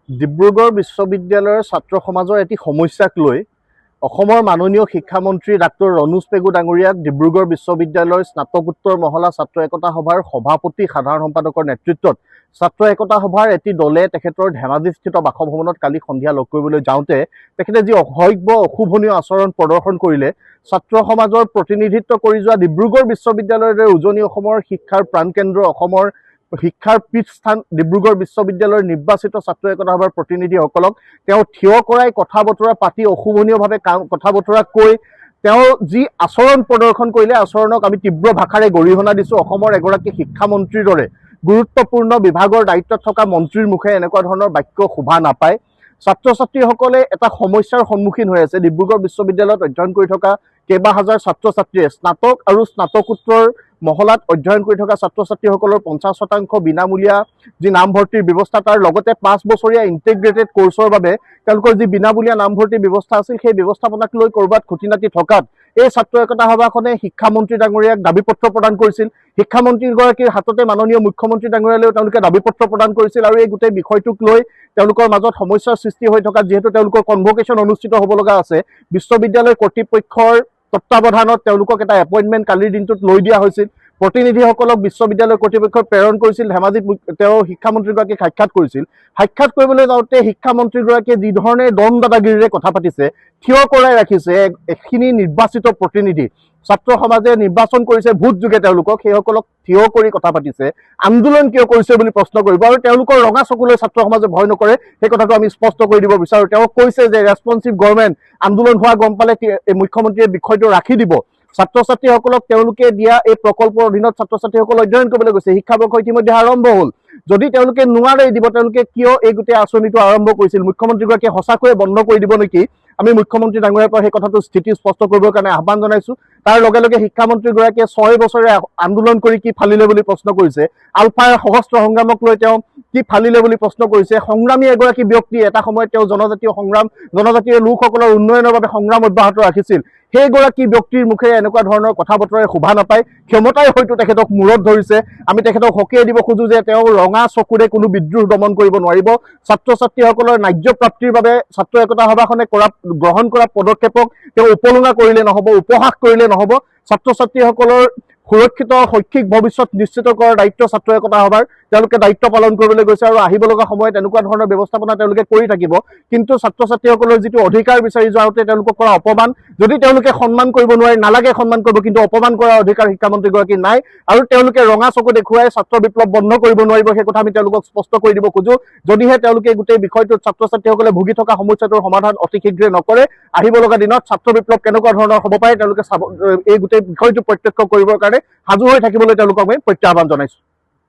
ডিব্ৰুগড় বিশ্ববিদ্যালয়ৰ ছাত্ৰ সমাজৰ এটি সমস্যাক লৈ অসমৰ মাননীয় শিক্ষামন্ত্ৰী ডাক্তৰ ৰণোজ পেগু ডাঙৰীয়াক ডিব্ৰুগড় বিশ্ববিদ্যালয়ৰ স্নাতকোত্তৰ মহলা ছাত্ৰ একতা সভাৰ সভাপতি সাধাৰণ সম্পাদকৰ নেতৃত্বত ছাত্ৰ একতা সভাৰ এটি দলে তেখেতৰ ধেমাজিস্থিত বাসভৱনত কালি সন্ধিয়া লগ কৰিবলৈ যাওঁতে তেখেতে যি অসভ্য অশোভনীয় আচৰণ প্ৰদৰ্শন কৰিলে ছাত্ৰ সমাজৰ প্ৰতিনিধিত্ব কৰি যোৱা ডিব্ৰুগড় বিশ্ববিদ্যালয়ৰ দৰে উজনি অসমৰ শিক্ষাৰ প্ৰাণকেন্দ্ৰ অসমৰ শিক্ষাৰ পীঠস্থান ডিব্ৰুগড় বিশ্ববিদ্যালয়ৰ নিৰ্বাচিত ছাত্ৰ একতা সভাৰ প্ৰতিনিধিসকলক তেওঁ থিয় কৰাই কথা বতৰা পাতি অশোভনীয়ভাৱে কথা বতৰা কৈ তেওঁ যি আচৰণ প্ৰদৰ্শন কৰিলে আচৰণক আমি তীব্ৰ ভাষাৰে গৰিহণা দিছোঁ। অসমৰ এগৰাকী শিক্ষামন্ত্ৰীৰ দৰে গুৰুত্বপূৰ্ণ বিভাগৰ দায়িত্বত থকা মন্ত্ৰীৰ মুখে এনেকুৱা ধৰণৰ বাক্য শোভা নাপায়। ছাত্ৰ ছাত্ৰীসকলে এটা সমস্যাৰ সন্মুখীন হৈ আছে। ডিব্ৰুগড় বিশ্ববিদ্যালয়ত অধ্যয়ন কৰি থকা কেইবা হাজাৰ ছাত্ৰ ছাত্ৰীয়ে স্নাতক আৰু স্নাতকোত্তৰ মহলাত অধ্যয়ন কৰি থকা ছাত্ৰ ছাত্ৰীসকলৰ 50% বিনামূলীয়া যি নামভৰ্তিৰ ব্যৱস্থা তাৰ লগতে 5 বছৰীয়া ইণ্টিগ্ৰেটেড কোৰ্চৰ বাবে তেওঁলোকৰ যি বিনামূলীয়া নামভৰ্তিৰ ব্যৱস্থা আছিল সেই ব্যৱস্থাপনাক লৈ ক'ৰবাত খুঁটিনাটি থকাত এই ছাত্ৰ একতা সভাখনে শিক্ষামন্ত্ৰী ডাঙৰীয়াক দাবী পত্ৰ প্ৰদান কৰিছিল। শিক্ষামন্ত্ৰীগৰাকীৰ হাততে মাননীয় মুখ্যমন্ত্ৰী ডাঙৰীয়ালৈও তেওঁলোকে দাবী পত্ৰ প্ৰদান কৰিছিল আৰু এই গোটেই বিষয়টোক লৈ তেওঁলোকৰ মাজত সমস্যাৰ সৃষ্টি হৈ থকা যিহেতু তেওঁলোকৰ কনভকেশ্যন অনুষ্ঠিত হ'ব লগা আছে বিশ্ববিদ্যালয় কৰ্তৃপক্ষৰ তত্ত্বাৱধানত তেওঁলোকক এটা এপইণ্টমেণ্ট কালিৰ দিনটোত লৈ দিয়া হৈছিল। প্ৰতিনিধিসকলক বিশ্ববিদ্যালয় কৰ্তৃপক্ষই প্ৰেৰণ কৰিছিল। ধেমাজিত তেওঁ শিক্ষামন্ত্ৰীগৰাকীক সাক্ষাৎ কৰিছিল। সাক্ষাৎ কৰিবলৈ যাওঁতে শিক্ষামন্ত্ৰীগৰাকীয়ে যি ধৰণে দম দাদাগিৰিৰে কথা পাতিছে থিয় কৰাই ৰাখিছে এখিনি নিৰ্বাচিত প্ৰতিনিধি ছাত্ৰ সমাজে নিৰ্বাচন কৰিছে ভোট যোগে তেওঁলোকক সেইসকলক থিয় কৰি কথা পাতিছে আন্দোলন কিয় কৰিছে বুলি প্ৰশ্ন কৰিব আৰু তেওঁলোকৰ ৰঙা চকুলৈ ছাত্ৰ সমাজে ভয় নকৰে সেই কথাটো আমি স্পষ্ট কৰি দিব বিচাৰোঁ। তেওঁ কৈছে যে ৰেছপন্সিভ গভৰ্ণমেণ্ট আন্দোলন হোৱা গম পালে মুখ্যমন্ত্ৰীয়ে বিষয়টো ৰাখি দিব। ছাত্ৰ ছাত্ৰীসকলক তেওঁলোকে দিয়া এই প্ৰকল্পৰ অধীনত ছাত্ৰ ছাত্ৰীসকল অধ্যয়ন কৰিবলৈ গৈছে। শিক্ষাবৰ্ষ ইতিমধ্যে আৰম্ভ হ'ল। যদি তেওঁলোকে নোৱাৰে দিব তেওঁলোকে কিয় এই গোটেই আঁচনিটো আৰম্ভ কৰিছিল মুখ্যমন্ত্ৰীগৰাকীয়ে সঁচাকৈয়ে বন্ধ কৰি দিব নেকি? আমি মুখ্যমন্ত্ৰী ডাঙৰীয়াৰ পৰা সেই কথাটো স্থিতি স্পষ্ট কৰিবৰ কাৰণে আহ্বান জনাইছোঁ। তাৰ লগে লগে শিক্ষামন্ত্ৰীগৰাকীয়ে 6 বছৰে আন্দোলন কৰি কি ফালিলে বুলি প্ৰশ্ন কৰিছে। আলফাৰ সহস্ৰ সংগ্ৰামক লৈ তেওঁ কি ফালিলে বুলি প্ৰশ্ন কৰিছে। সংগ্ৰামী এগৰাকী ব্যক্তি এটা সময়ত তেওঁ জনজাতীয় লোকসকলৰ উন্নয়নৰ বাবে সংগ্ৰাম অব্যাহত ৰাখিছিল। সেইগৰাকী ব্যক্তিৰ মুখেৰে এনেকুৱা ধৰণৰ কথা বতৰাই শোভা নাপায়। ক্ষমতাই হয়তো তেখেতক মূৰত ধৰিছে। আমি তেখেতক সকীয়াই দিব খোজোঁ যে তেওঁ ৰঙা চকুৰে কোনো বিদ্ৰোহ দমন কৰিব নোৱাৰিব। ছাত্ৰ ছাত্ৰীসকলৰ ন্যায্য প্ৰাপ্তিৰ বাবে ছাত্ৰ একতা সভাখনে গ্ৰহণ কৰা পদক্ষেপক তেওঁ উপলুঙা কৰিলে নহ'ব, উপহাস কৰিলে নহ'ব। ছাত্ৰ ছাত্ৰীসকলৰ সুৰক্ষিত শৈক্ষিক ভৱিষ্যত নিশ্চিত কৰাৰ দায়িত্ব ছাত্ৰ একতা সভাৰ। তেওঁলোকে দায়িত্ব পালন কৰিবলৈ গৈছে আৰু আহিব লগা সময়ত এনেকুৱা ধৰণৰ ব্যৱস্থাপনা তেওঁলোকে কৰি থাকিব। কিন্তু ছাত্ৰ ছাত্ৰীসকলৰ যিটো অধিকাৰ বিচাৰি যাওঁতে তেওঁলোকক কৰা অপমান যদি তেওঁলোকে সন্মান কৰিব নোৱাৰে নালাগে সন্মান কৰিব, কিন্তু অপমান কৰাৰ অধিকাৰ শিক্ষামন্ত্ৰীগৰাকী নাই আৰু তেওঁলোকে ৰঙা চকু দেখুৱাই ছাত্ৰ বিপ্লৱ বন্ধ কৰিব নোৱাৰিব। সেই কথা আমি তেওঁলোকক স্পষ্ট কৰি দিব খোজোঁ। যদিহে তেওঁলোকে গোটেই বিষয়টোত ছাত্ৰ ছাত্ৰীসকলে ভুগি থকা সমস্যাটোৰ সমাধান অতি শীঘ্ৰে নকৰে আহিব লগা দিনত ছাত্ৰ বিপ্লৱ কেনেকুৱা ধৰণৰ হ'ব পাৰে তেওঁলোকে এই গোটেই বিষয়টো প্ৰত্যক্ষ কৰিবৰ কাৰণে সাজু হৈ থাকিবলৈ তেওঁলোকক আমি প্ৰত্যাহ্বান জনাইছোঁ।